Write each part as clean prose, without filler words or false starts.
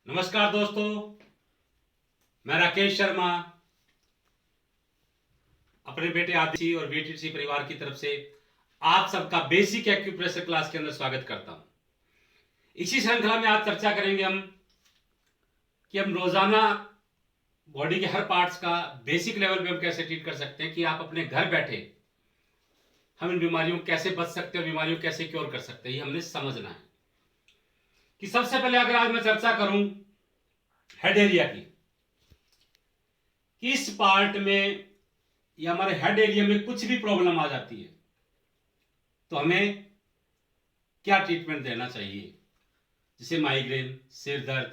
नमस्कार दोस्तों, मैं राकेश शर्मा अपने बेटे आदित्य और बीटीसी परिवार की तरफ से आप सबका बेसिक एक्यूप्रेशर क्लास के अंदर स्वागत करता हूं। इसी श्रृंखला में आज चर्चा करेंगे हम कि हम रोजाना बॉडी के हर पार्ट्स का बेसिक लेवल पे हम कैसे ट्रीट कर सकते हैं कि आप अपने घर बैठे हम इन बीमारियों को कैसे बच सकते हैं, बीमारियों को कैसे क्योर कर सकते हैं, ये हमने समझना है। कि सबसे पहले अगर आज मैं चर्चा करूं हेड एरिया की, किस पार्ट में या हमारे हेड एरिया में कुछ भी प्रॉब्लम आ जाती है तो हमें क्या ट्रीटमेंट देना चाहिए, जैसे माइग्रेन, सिर दर्द,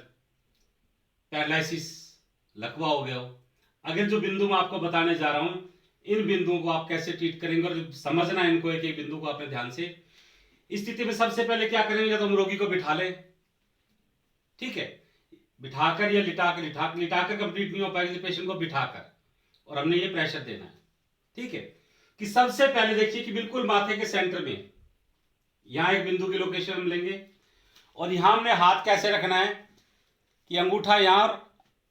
पैरालिसिस, लकवा हो गया हो। अगर जो बिंदु मैं आपको बताने जा रहा हूं, इन बिंदुओं को आप कैसे ट्रीट करेंगे और समझना है इनको, एक एक बिंदु को आपने ध्यान से। इस स्थिति में सबसे पहले क्या करेंगे, तो हम रोगी को बिठा लें, ठीक है, बिठाकर या लिटाकर कंप्लीट नहीं हो पाएगी, पेशेंट को बिठाकर और हमने ये प्रेशर देना है, ठीक है। कि सबसे पहले देखिए कि बिल्कुल माथे के सेंटर में यहां एक बिंदु की लोकेशन हम लेंगे और यहां हमने हाथ कैसे रखना है कि अंगूठा यहां और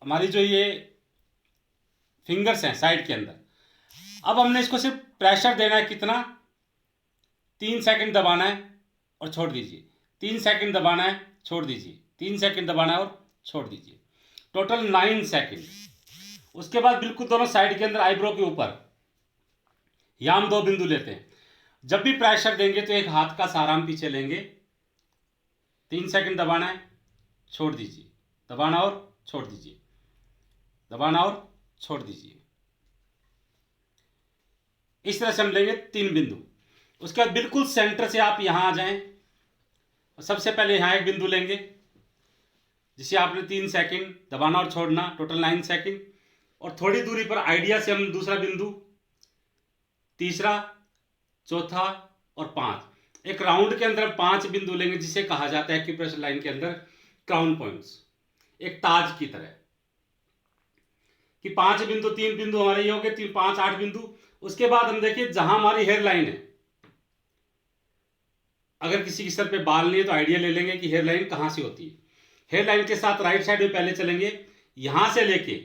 हमारी जो ये फिंगर्स हैं साइड के अंदर। अब हमने इसको सिर्फ प्रेशर देना है, कितना, 3 सेकंड दबाना है और छोड़ दीजिए, 3 सेकंड दबाना है, छोड़ दीजिए, 3 सेकंड दबाना है और छोड़ दीजिए, टोटल 9 सेकंड। उसके बाद बिल्कुल दोनों साइड के अंदर आईब्रो के ऊपर यहां हम 2 बिंदु लेते हैं। जब भी प्रेशर देंगे तो एक हाथ का सहारा हम पीछे लेंगे, 3 सेकंड दबाना है, छोड़ दीजिए, दबाना और छोड़ दीजिए, दबाना और छोड़ दीजिए। इस तरह से हम लेंगे 3 बिंदु। उसके बाद बिल्कुल सेंटर से आप यहां आ जाएं और सबसे पहले यहां एक बिंदु लेंगे जिसे आपने 3 सेकंड दबाना और छोड़ना, टोटल 9 सेकंड। और थोड़ी दूरी पर आइडिया से हम दूसरा बिंदु, तीसरा, चौथा और 5, एक राउंड के अंदर 5 बिंदु लेंगे जिसे कहा जाता है एक्यूप्रेशर लाइन के अंदर क्राउन पॉइंट्स, एक ताज की तरह। कि 5 बिंदु, 3 बिंदु हमारे ये हो गए, 3 5 8 बिंदु। उसके बाद हम देखिए जहां हमारी हेयर लाइन है, अगर किसी के सर पे बाल नहीं है तो आइडिया ले लेंगे कि हेयर लाइन कहां से होती है। हेयर लाइन के साथ राइट साइड में पहले चलेंगे, यहां से लेके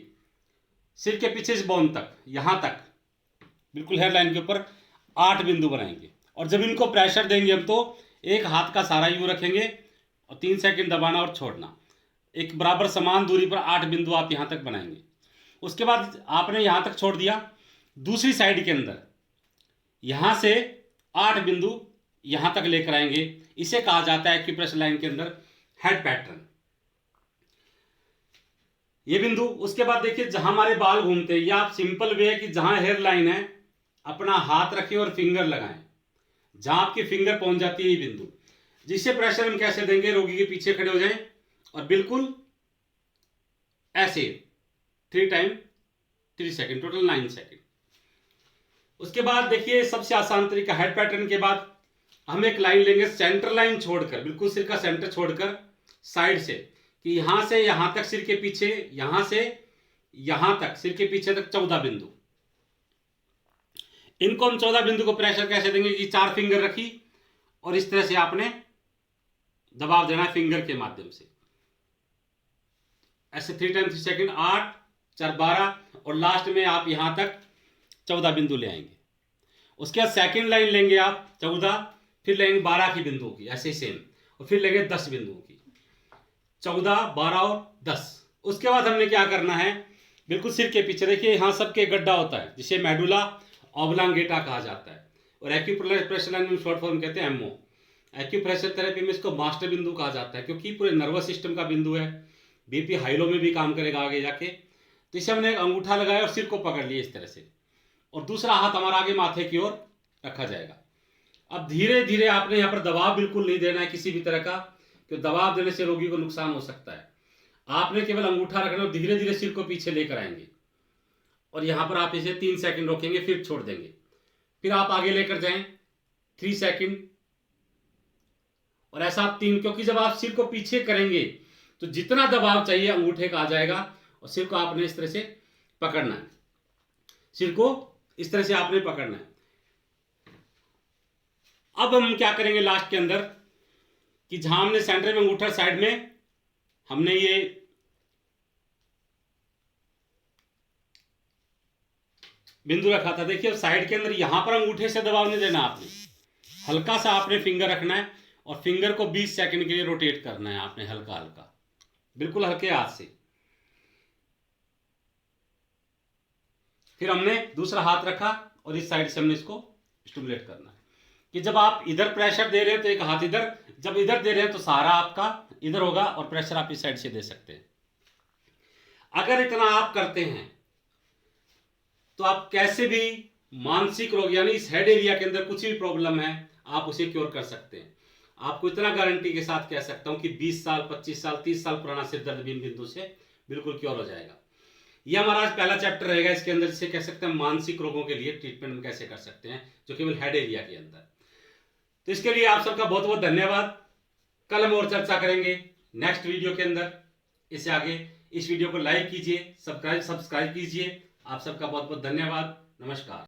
सिर के पीछे इस बोन तक, यहां तक बिल्कुल हेयर लाइन के ऊपर 8 बिंदु बनाएंगे। और जब इनको प्रेशर देंगे हम तो एक हाथ का सहारा यूं रखेंगे और 3 सेकंड दबाना और छोड़ना, एक बराबर समान दूरी पर 8 बिंदु आप यहां तक बनाएंगे। उसके बाद आपने यहां तक छोड़ दिया, दूसरी साइड के अंदर यहां से 8 बिंदु यहां तक लेकर आएंगे, इसे कहा जाता है एक्यूप्रेशर लाइन के अंदर हेड पैटर्न, ये बिंदु। उसके बाद देखिए जहां हमारे बाल घूमते हैं, या आप सिंपल वे है कि जहां हेयर लाइन है अपना हाथ रखें और फिंगर लगाएं, जहां आपकी फिंगर पहुंच जाती है ये बिंदु। जिससे प्रेशर हम कैसे देंगे, रोगी के पीछे खड़े हो जाएं और बिल्कुल ऐसे 3 टाइम 3 सेकंड, टोटल 9 सेकंड। उसके बाद देखिए सबसे आसान तरीका, हेड पैटर्न के बाद हम एक लाइन लेंगे सेंटर लाइन छोड़कर, बिल्कुल सिर का सेंटर छोड़कर साइड से, कि यहां से यहां तक सिर के पीछे, यहां से यहां तक सिर के पीछे तक 14 बिंदु। इनको हम 14 बिंदु को प्रेशर कैसे देंगे कि 4 फिंगर रखी और इस तरह से आपने दबाव देना फिंगर के माध्यम से, ऐसे 3 टाइम 3 सेकंड, 8 4 12 और लास्ट में आप यहां तक 14 बिंदु ले आएंगे। उसके बाद सेकंड लाइन लेंगे आप 14, फिर लेंगे 12 की बिंदुओं की, ऐसे सेम, और फिर लेंगे 10 बिंदुओं की, 14 12 और 10। उसके बाद हमने क्या करना है, बिल्कुल सिर के पीछे देखिए यहां सबके गड्ढा होता है जिसे मेडुला ऑब्लांगेटा कहा जाता है, और एक्यूप्रेशर लाइन में शॉर्ट फॉर्म कहते हैं एमओ। एक्यूप्रेशर थेरेपी में इसको मास्टर बिंदु कहा जाता है क्योंकि पूरे नर्वस सिस्टम का बिंदु है, बीपी हाई लो में भी काम करेगा आगे जाके। तो इसे हमने एक अंगूठा लगाया और सिर को पकड़ लिया इस तरह से, और दूसरा हाथ हमारा आगे माथे की ओर रखा जाएगा। अब धीरे धीरे आपने यहाँ पर दबाव बिल्कुल नहीं देना है किसी भी तरह का, क्योंकि दबाव देने से रोगी को नुकसान हो सकता है। आपने केवल अंगूठा रखना और धीरे धीरे सिर को पीछे लेकर आएंगे और यहां पर आप इसे 3 सेकंड रोकेंगे, फिर छोड़ देंगे, फिर आप आगे लेकर जाएं 3 सेकंड, और ऐसा आप 3, क्योंकि जब आप सिर को पीछे करेंगे तो जितना दबाव चाहिए अंगूठे का आ जाएगा और सिर को आपने इस तरह से पकड़ना है, सिर को इस तरह से आपने पकड़ना है। अब हम क्या करेंगे लास्ट के अंदर कि जहां हमने सेंटर में अंगूठा, साइड में हमने ये बिंदु रखा था, देखिए अब साइड के अंदर यहाँ पर अंगूठे से दबाव नहीं देना आपने, हल्का सा आपने फिंगर रखना है और फिंगर को 20 सेकंड के लिए रोटेट करना है आपने, हल्का हल्का, बिल्कुल हल्के हाथ से। फिर हमने दूसरा हाथ रखा और इस साइड से हमने इसको स्टिमुलेट करना है कि जब आप इधर प्रेशर दे रहे हैं तो एक हाथ इधर, जब इधर दे रहे हैं तो सहारा आपका इधर होगा और प्रेशर आप इस साइड से दे सकते हैं। अगर इतना आप करते हैं तो आप कैसे भी मानसिक रोग यानी इस हेड एरिया के अंदर कुछ भी प्रॉब्लम है आप उसे क्योर कर सकते हैं। आपको इतना गारंटी के साथ कह सकता हूं कि 20 साल 25 साल 30 साल पुराना सिर दर्द भी इन बिंदु से बिल्कुल क्योर हो जाएगा। यह हमारा आज पहला चैप्टर रहेगा इसके अंदर, जिसे कह सकते हैं मानसिक रोगों के लिए ट्रीटमेंट हम कैसे कर सकते हैं जो केवल हेड एरिया के अंदर। तो इसके लिए आप सबका बहुत बहुत धन्यवाद। कल हम और चर्चा करेंगे नेक्स्ट वीडियो के अंदर। इससे आगे इस वीडियो को लाइक कीजिए, सब्सक्राइब कीजिए। आप सबका बहुत बहुत धन्यवाद। नमस्कार।